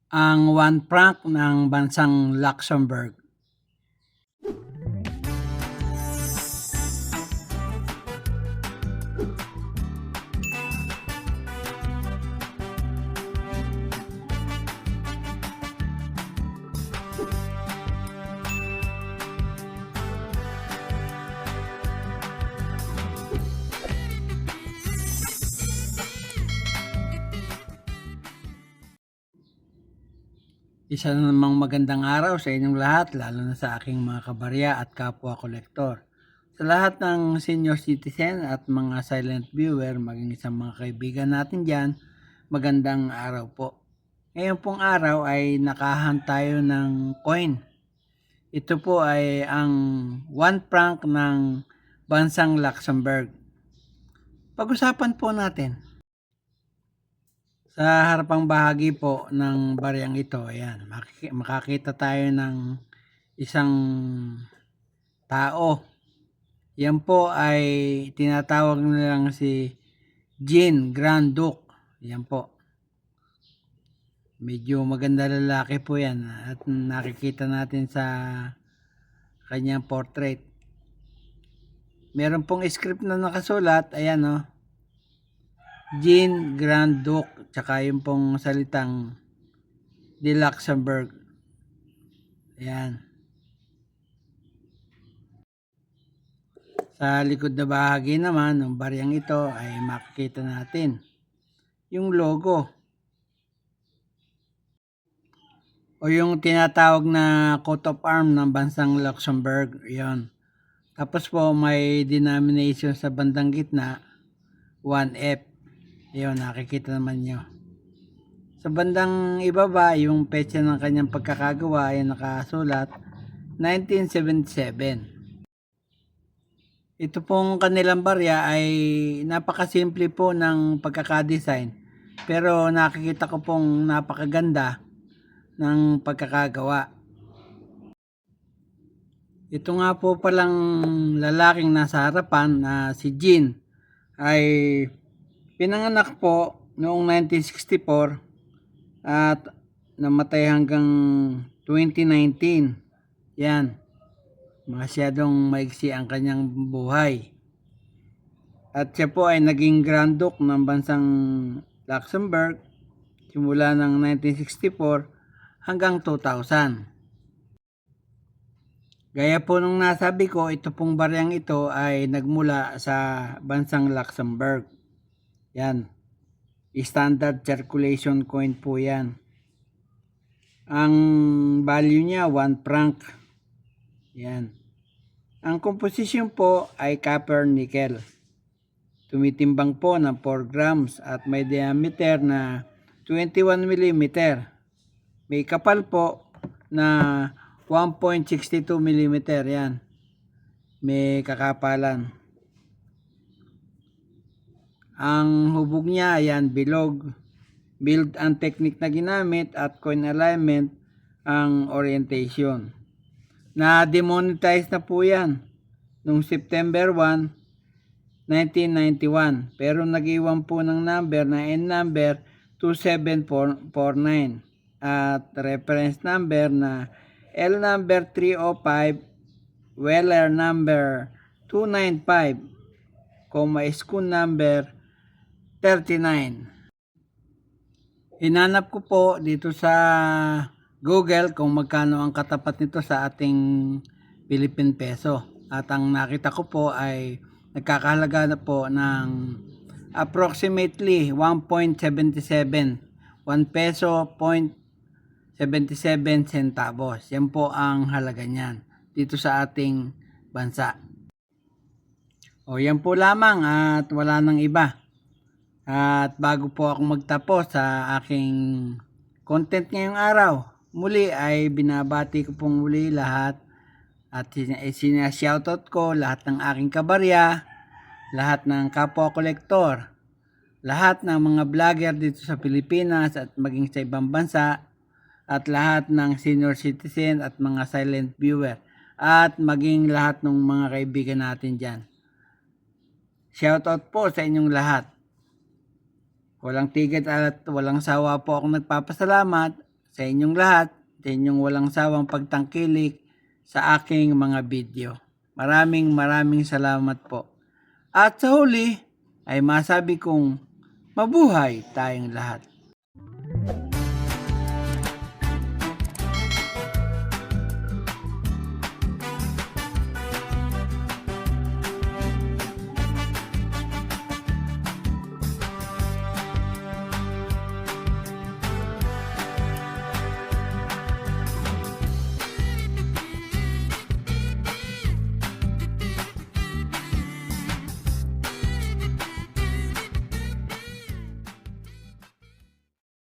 Ang one franc ng bansang Luxembourg. Isa na namang magandang araw sa inyong lahat, lalo na sa aking mga kabarya at kapwa kolektor. Sa lahat ng senior citizen at mga silent viewer, maging isang mga kaibigan natin dyan, magandang araw po. Ngayon pong araw ay nakahan tayo ng coin. Ito po ay ang 1 franc ng bansang Luxembourg. Pag-usapan po natin. Sa harapang bahagi po ng baryang ito, ayan, makakita tayo ng isang tao. Yan po ay tinatawag nilang si Jean Grand Duke. Yan po. Medyo maganda lalaki po yan at nakikita natin sa kanyang portrait. Meron pong script na nakasulat, ayan o. Jean Grand Duke, tsaka yung pong salitang de Luxembourg. Ayan. Sa likod na bahagi naman ng baryang ito ay makikita natin yung logo o yung tinatawag na coat of arms ng bansang Luxembourg. Yon. Tapos po may denomination sa bandang gitna, 1F. Ayun, nakikita naman nyo. Sa bandang ibaba, yung petsa ng kanyang pagkakagawa ay nakasulat 1977. Ito pong kanilang barya ay napakasimple po ng pagkakadesign. Pero nakikita ko pong napakaganda ng pagkakagawa. Ito nga po palang lalaking nasa harapan na si Jean ay pinanganak po noong 1964 at namatay hanggang 2019. Yan. Masyadong maigsi ang kanyang buhay. At siya po ay naging Grand Duke ng bansang Luxembourg simula ng 1964 hanggang 2000. Gaya po nung nasabi ko, ito pong baryang ito ay nagmula sa bansang Luxembourg. Yan. Standard circulation coin po yan. Ang value niya 1 franc. Yan. Ang composition po ay copper nickel. Tumitimbang po ng 4 grams at may diameter na 21 mm. May kapal po na 1.62 mm. Yan. May kakapalan. Ang hubog niya, ayan, bilog. Build and technique na ginamit at coin alignment ang orientation. Na-demonetize na po yan noong September 1, 1991. Pero nag-iwan po ng number na N number 2749 at reference number na L number 305, Weller number 295, SKU number 39. Hinanap ko po dito sa Google kung magkano ang katapat nito sa ating Philippine peso. At ang nakita ko po ay nagkakahalaga na po ng approximately 1.77. 1 peso, 0.77 centavos. Yan po ang halaga niyan dito sa ating bansa. O yan po lamang at wala nang iba. At bago po ako magtapos sa aking content ngayong araw, muli ay binabati ko pong muli lahat at sinashoutout ko lahat ng aking kabarya, lahat ng kapwa kolektor, lahat ng mga vlogger dito sa Pilipinas at maging sa ibang bansa, at lahat ng senior citizen at mga silent viewer, at maging lahat ng mga kaibigan natin dyan. Shoutout po sa inyong lahat. Walang tigil at walang sawa po akong nagpapasalamat sa inyong lahat, sa inyong walang sawang pagtangkilik sa aking mga video. Maraming salamat po. At sa huli ay masabi kong mabuhay tayong lahat.